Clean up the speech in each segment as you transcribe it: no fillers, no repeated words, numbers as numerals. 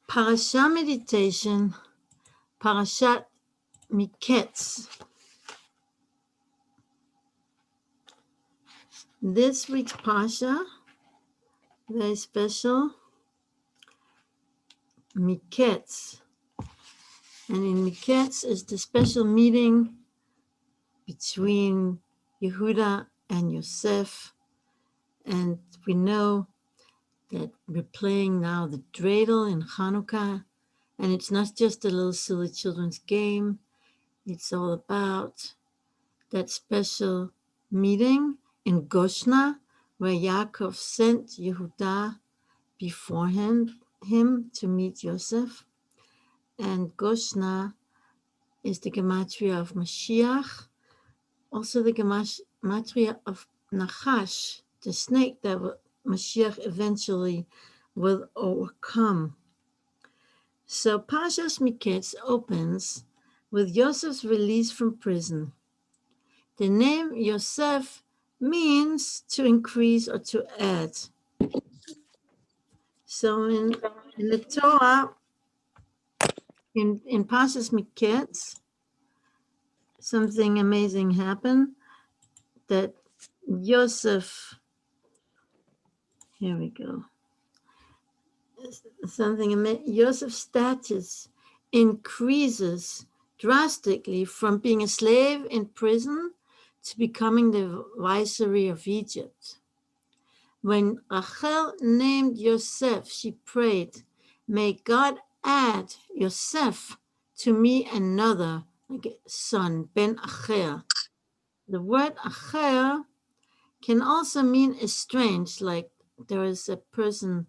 Parasha Meditation, Parasha Miketz. This week's Parasha, very special, Miketz. And in Miketz is the special meeting between Yehuda and Yosef. And we know that we're playing now the dreidel in Hanukkah. And it's not just a little silly children's game. It's all about that special meeting in Goshna, where Yaakov sent Yehuda beforehand him to meet Yosef. And Goshna is the gematria of Mashiach, also the gematria of Nachash, the snake that Mashiach eventually will overcome. So Parashas Miketz opens with Yosef's release from prison. The name Yosef means to increase or to add. So in the Torah, in Parashas Miketz, something amazing happened, that Yosef, here we go, Yosef's status increases drastically from being a slave in prison to becoming the viceroy of Egypt. When Rachel named Yosef, she prayed, "May God add Yosef to me another like a son, Ben Acher." The word Acher can also mean estranged, like there is a person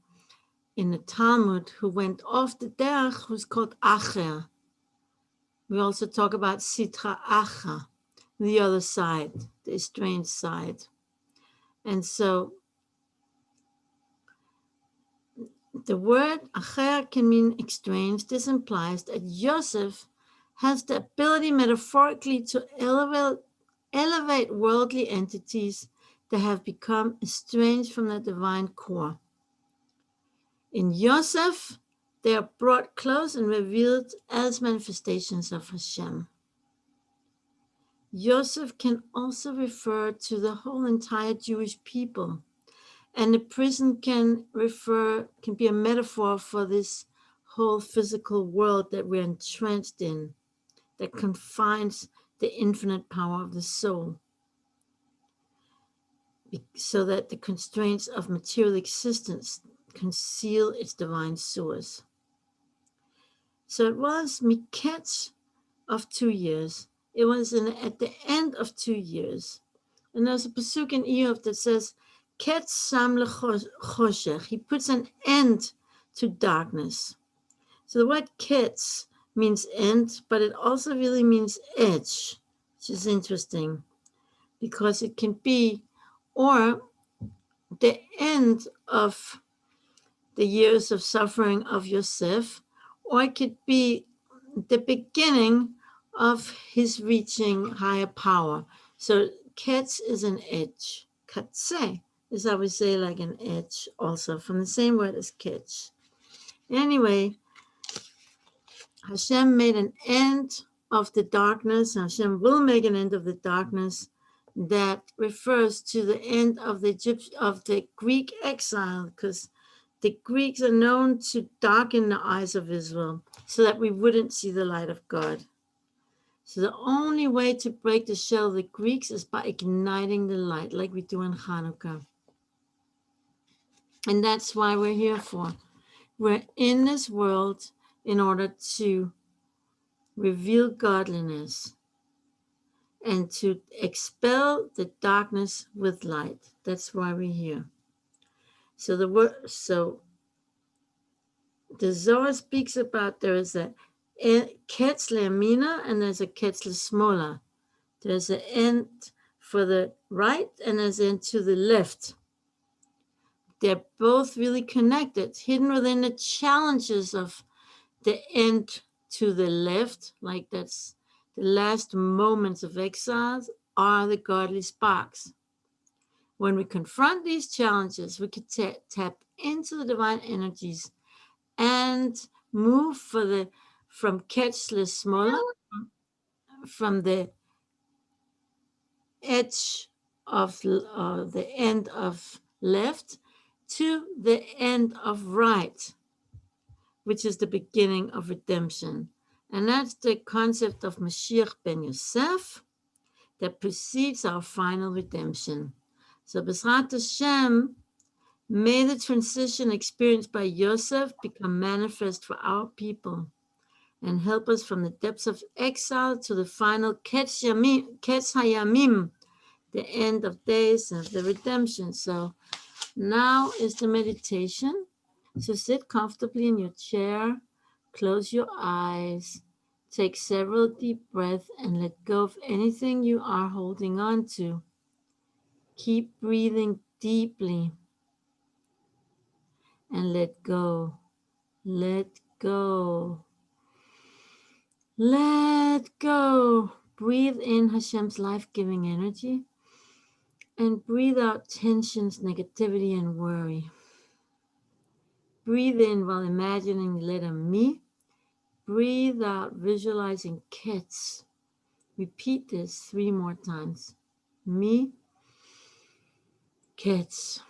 in the Talmud who went off the derech who's called Acher. We also talk about Sitra Acha, the other side, the estranged side. And so the word Acher can mean estranged. This implies that Yosef has the ability metaphorically to elevate worldly entities that have become estranged from the divine core. In Yosef, they are brought close and revealed as manifestations of Hashem. Yosef can also refer to the whole entire Jewish people, and the prison can be a metaphor for this whole physical world that we're entrenched in, that confines the infinite power of the soul, so that the constraints of material existence conceal its divine source. So it was Miketz of 2 years. It was at the end of 2 years. And there's a pasuk in Eov that says, Ketz sam lechoshech. He puts an end to darkness. So the word ketz means end, but it also really means edge, which is interesting because it can be or the end of the years of suffering of Yosef, or it could be the beginning of his reaching higher power. So ketz is an edge. Katse is, I would say, like an edge also, from the same word as ketch. Anyway, Hashem made an end of the darkness. Hashem will make an end of the darkness that refers to the end of the Greek exile, because the Greeks are known to darken the eyes of Israel so that we wouldn't see the light of God. So the only way to break the shell of the Greeks is by igniting the light, like we do in Hanukkah. And that's why we're here for. We're in this world in order to reveal godliness and to expel the darkness with light. That's why we're here. So the Zohar speaks about there is a ketz le'amina and there's a ketz le'smola. There's an end for the right and there's an end to the left. They're both really connected, hidden within the challenges of the end to the left, like that's the last moments of exile, are the godly sparks. When we confront these challenges, we can tap into the divine energies and Move from Ketz Smola, from the edge of the end of left to the end of right, which is the beginning of redemption. And that's the concept of Mashiach ben Yosef that precedes our final redemption. So B'ezrat Hashem, may the transition experienced by Yosef become manifest for our people and help us from the depths of exile to the final Ketz Hayamim, the end of days and the redemption. So now is the meditation. So sit comfortably in your chair, close your eyes, take several deep breaths, and let go of anything you are holding on to. Keep breathing deeply and let go. Let go. Let go. Breathe in Hashem's life-giving energy and breathe out tensions, negativity, and worry. Breathe in while imagining the letter Mi. Breathe out, visualizing Ketz. Repeat this 3 more times. Mi, Ketz.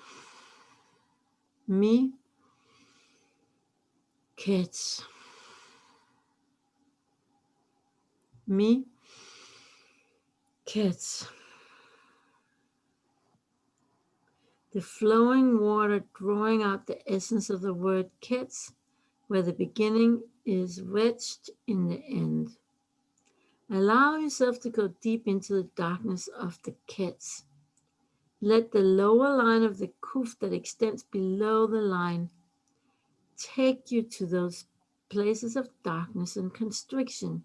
Mi, Ketz. Mi, Ketz. The flowing water drawing out the essence of the word Ketz, where the beginning is wedged in the end. Allow yourself to go deep into the darkness of the Ketz. Let the lower line of the kuf that extends below the line take you to those places of darkness and constriction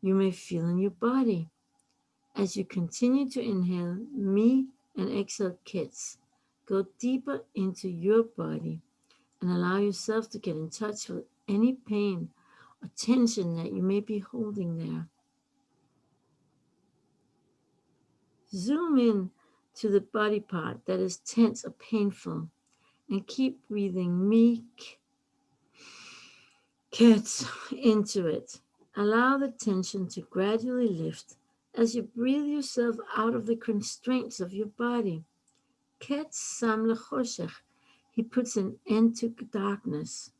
you may feel in your body. As you continue to inhale Mi and exhale Ketz, go deeper into your body and allow yourself to get in touch with any pain or tension that you may be holding there. Zoom in to the body part that is tense or painful and keep breathing Mi, Ketz into it. Allow the tension to gradually lift as you breathe yourself out of the constraints of your body. Ketz sam lechoshech. He puts an end to darkness.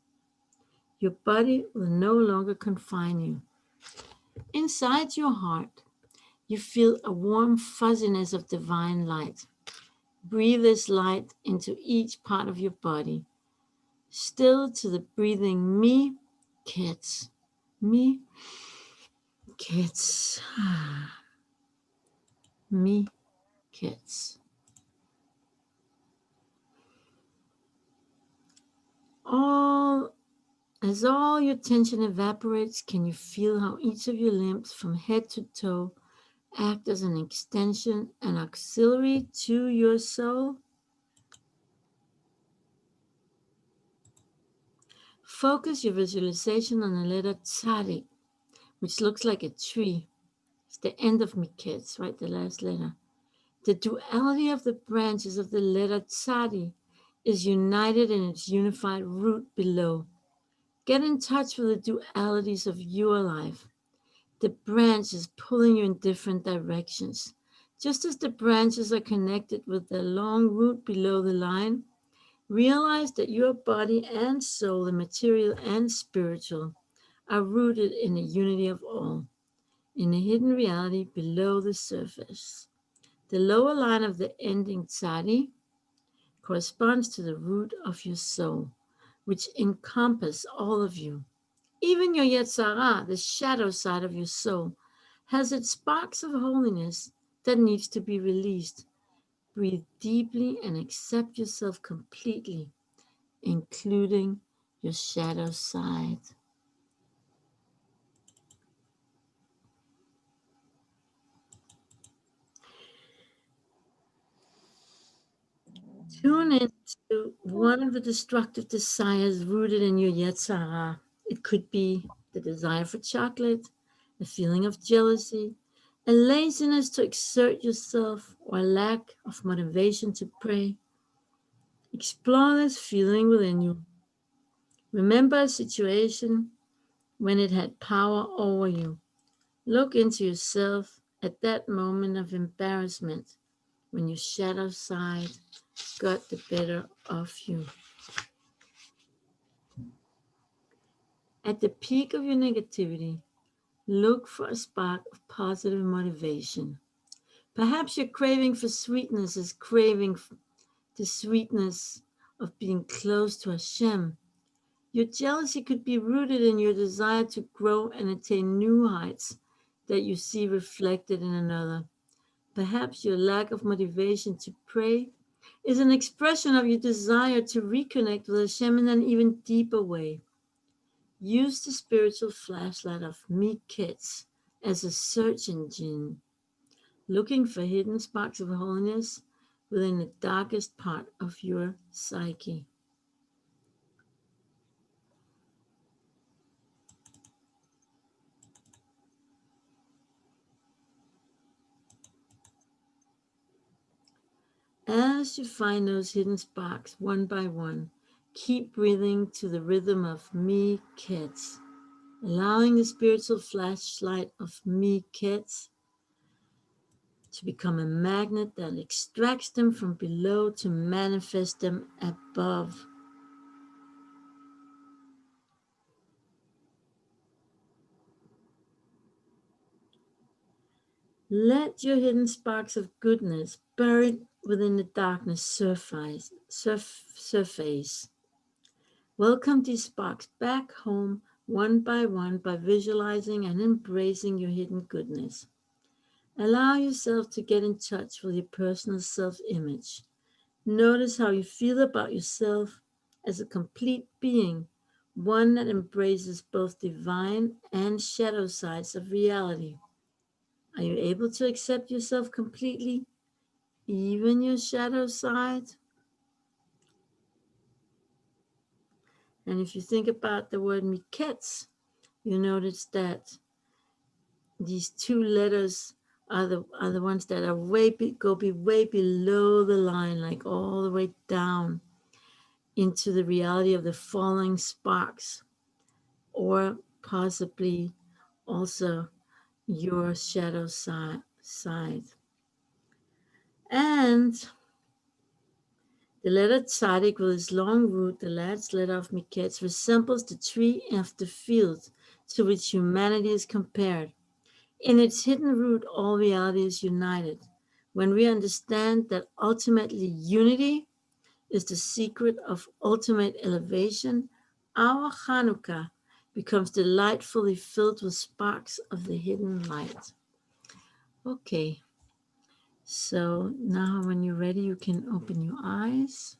Your body will no longer confine you. Inside your heart, you feel a warm fuzziness of divine light. Breathe this light into each part of your body. Still to the breathing Mi, Ketz. Mi, Ketz. Mi, Ketz. As all your tension evaporates, can you feel how each of your limbs from head to toe act as an extension and auxiliary to your soul? Focus your visualization on the letter Tzadik, which looks like a tree. It's the end of Miketz, right? The last letter. The duality of the branches of the letter Tzadik is united in its unified root below. Get in touch with the dualities of your life. The branch is pulling you in different directions. Just as the branches are connected with the long root below the line, realize that your body and soul, the material and spiritual, are rooted in the unity of all, in a hidden reality below the surface. The lower line of the ending tzadi corresponds to the root of your soul, which encompasses all of you. Even your Yetzirah, the shadow side of your soul, has its sparks of holiness that needs to be released. Breathe deeply and accept yourself completely, including your shadow side. Tune into one of the destructive desires rooted in your Yetzirah. It could be the desire for chocolate, a feeling of jealousy, a laziness to exert yourself, or a lack of motivation to pray. Explore this feeling within you. Remember a situation when it had power over you. Look into yourself at that moment of embarrassment when your shadow side got the better of you. At the peak of your negativity, look for a spark of positive motivation. Perhaps your craving for sweetness is craving the sweetness of being close to Hashem. Your jealousy could be rooted in your desire to grow and attain new heights that you see reflected in another. Perhaps your lack of motivation to pray is an expression of your desire to reconnect with Hashem in an even deeper way. Use the spiritual flashlight of Miketz as a search engine, looking for hidden sparks of holiness within the darkest part of your psyche. As you find those hidden sparks one by one, keep breathing to the rhythm of Miketz, allowing the spiritual flashlight of Miketz to become a magnet that extracts them from below to manifest them above. Let your hidden sparks of goodness buried within the darkness surface. Welcome these sparks back home one by one by visualizing and embracing your hidden goodness. Allow yourself to get in touch with your personal self-image. Notice how you feel about yourself as a complete being, one that embraces both divine and shadow sides of reality. Are you able to accept yourself completely, even your shadow side? And if you think about the word Miketz, you notice that these two letters are the ones that are way below the line, like all the way down into the reality of the falling sparks, or possibly also your shadow side. And the letter Tzadik with its long root, the last letter of Miketz, resembles the tree of the field to which humanity is compared. In its hidden root, all reality is united. When we understand that ultimately unity is the secret of ultimate elevation, our Hanukkah becomes delightfully filled with sparks of the hidden light. Okay, so now when you're ready, you can open your eyes.